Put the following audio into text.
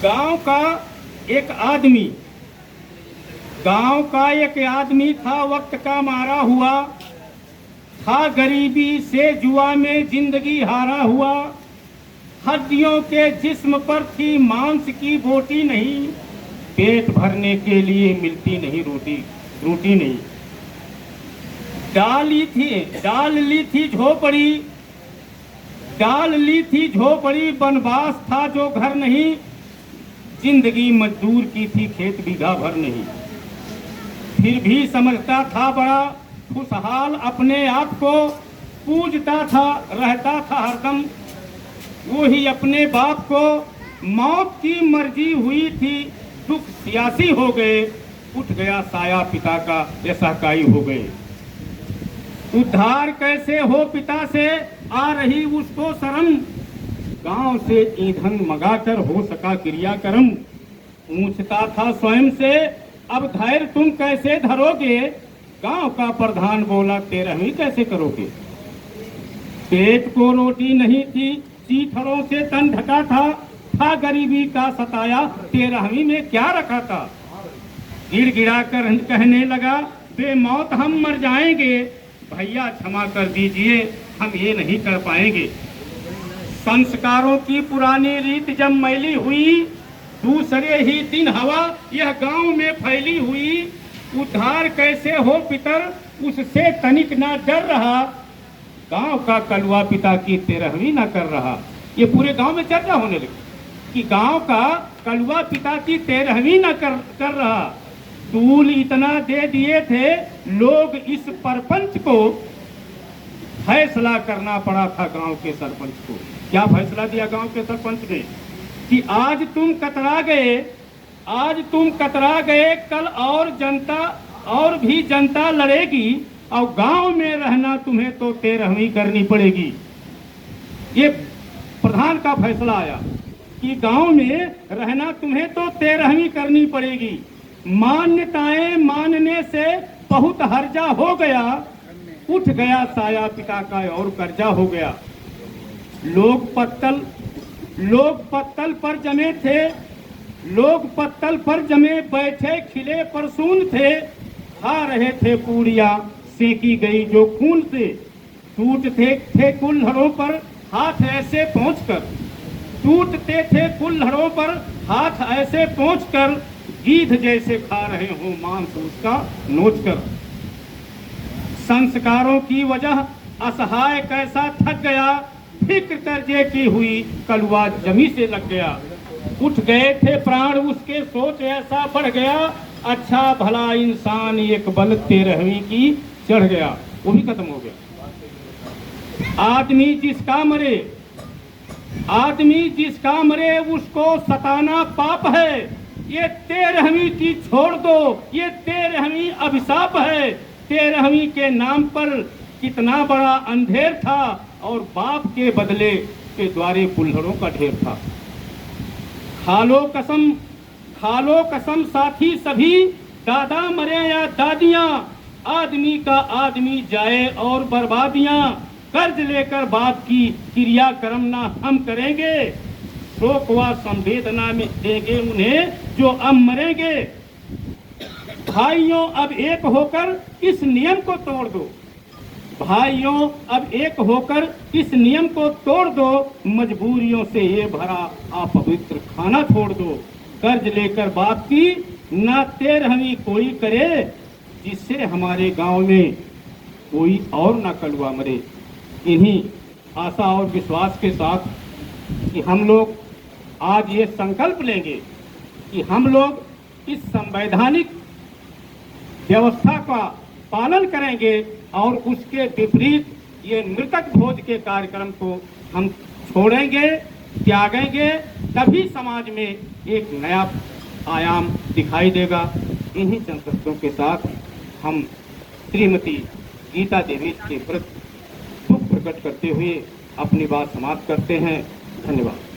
गांव का एक आदमी था, वक्त का मारा हुआ था, गरीबी से जुआ में जिंदगी हारा हुआ। हड्डियों के जिस्म पर थी मांस की बोटी नहीं, पेट भरने के लिए मिलती नहीं रोटी नहीं। डाल ली थी झोपड़ी, बनवास था जो घर नहीं, जिंदगी मजदूर की थी खेत बीघा भर नहीं। फिर भी समझता था बड़ा खुशहाल अपने आप को, पूजता था रहता था हरदम वो ही अपने बाप को। मौत की मर्जी हुई थी, दुख सियासी हो गए, उठ गया साया पिता का, ऐसा काई हो गए। उद्धार कैसे हो पिता से, आ रही उसको शर्म, गांव से ईंधन मंगाकर हो सका क्रियाक्रम। पूछता था स्वयं से, अब धैर्य तुम कैसे धरोगे, गांव का प्रधान बोला 13वीं कैसे करोगे। पेट को रोटी नहीं थी, चीथड़ों से तन ढका था गरीबी का सताया, 13वीं में क्या रखा था। गिड़गिड़ा कर कहने लगा, बेमौत हम मर जाएंगे, भैया क्षमा कर दीजिए हम ये नहीं कर पाएंगे। संस्कारों की पुरानी रीत जब मैली हुई, दूसरे ही दिन हवा यह गांव में फैली हुई। उद्धार कैसे हो पितर, उससे तनिक ना डर रहा, गांव का कलवा पिता की 13वीं ना कर रहा। ये पूरे गांव में चर्चा होने लगी कि गांव का कलवा पिता की 13वीं ना कर रहा। तूल इतना दे दिए थे लोग, इस परपंच को फैसला करना पड़ा था गांव के सरपंच को। क्या फैसला दिया गांव के सरपंच ने कि आज तुम कतरा गए, कल और भी जनता लड़ेगी, और गांव में रहना तुम्हें तो 13वीं करनी पड़ेगी। ये प्रधान का फैसला आया कि गांव में रहना तुम्हें तो 13वीं करनी पड़ेगी। मान्यताएं मानने से बहुत हर्जा हो गया, उठ गया साया पिता का और कर्जा हो गया। लोग पत्तल पर जमे बैठे खिले परसून थे, खा रहे थे पूड़ियां सेकी गई जो खून से। टूटते थे कुल्हड़ों पर हाथ ऐसे पहुंचकर, गीध जैसे खा रहे हो मांस उसका नोचकर। संस्कारों की वजह असहाय कैसा थक गया, फिक्र कर्जे की हुई कलवा जमी से लग गया। उठ गए थे प्राण उसके, सोच ऐसा बढ़ गया, अच्छा भला इंसान एक बल 13वीं की चढ़ गया, वो भी खत्म हो गया। आदमी जिसका मरे उसको सताना पाप है, ये 13वीं की छोड़ दो, ये 13वीं अभिशाप है। 13वीं के नाम पर कितना बड़ा अंधेर था, और बाप के बदले के द्वारे कुल्हड़ों का ढेर था। खालो कसम साथी सभी, दादा मरे या दादियां, आदमी का आदमी जाए और बर्बादियां। कर्ज लेकर बाप की क्रियाक्रम ना हम करेंगे, शोक व संवेदना में देंगे उन्हें जो अब मरेंगे। भाइयों अब एक होकर इस नियम को तोड़ दो, मजबूरियों से ये भरा अपवित्र खाना छोड़ दो। कर्ज लेकर बाप की ना 13वीं कोई करे, जिससे हमारे गांव में कोई और ना कलवा मरे। इन्हीं आशा और विश्वास के साथ कि हम लोग आज ये संकल्प लेंगे कि हम लोग इस संवैधानिक व्यवस्था का पालन करेंगे, और उसके विपरीत ये मृतक भोज के कार्यक्रम को हम छोड़ेंगे, त्यागेंगे, तभी समाज में एक नया आयाम दिखाई देगा। इन्हीं संकल्पों के साथ हम श्रीमती गीता देवी के प्रति दुख प्रकट करते हुए अपनी बात समाप्त करते हैं। धन्यवाद।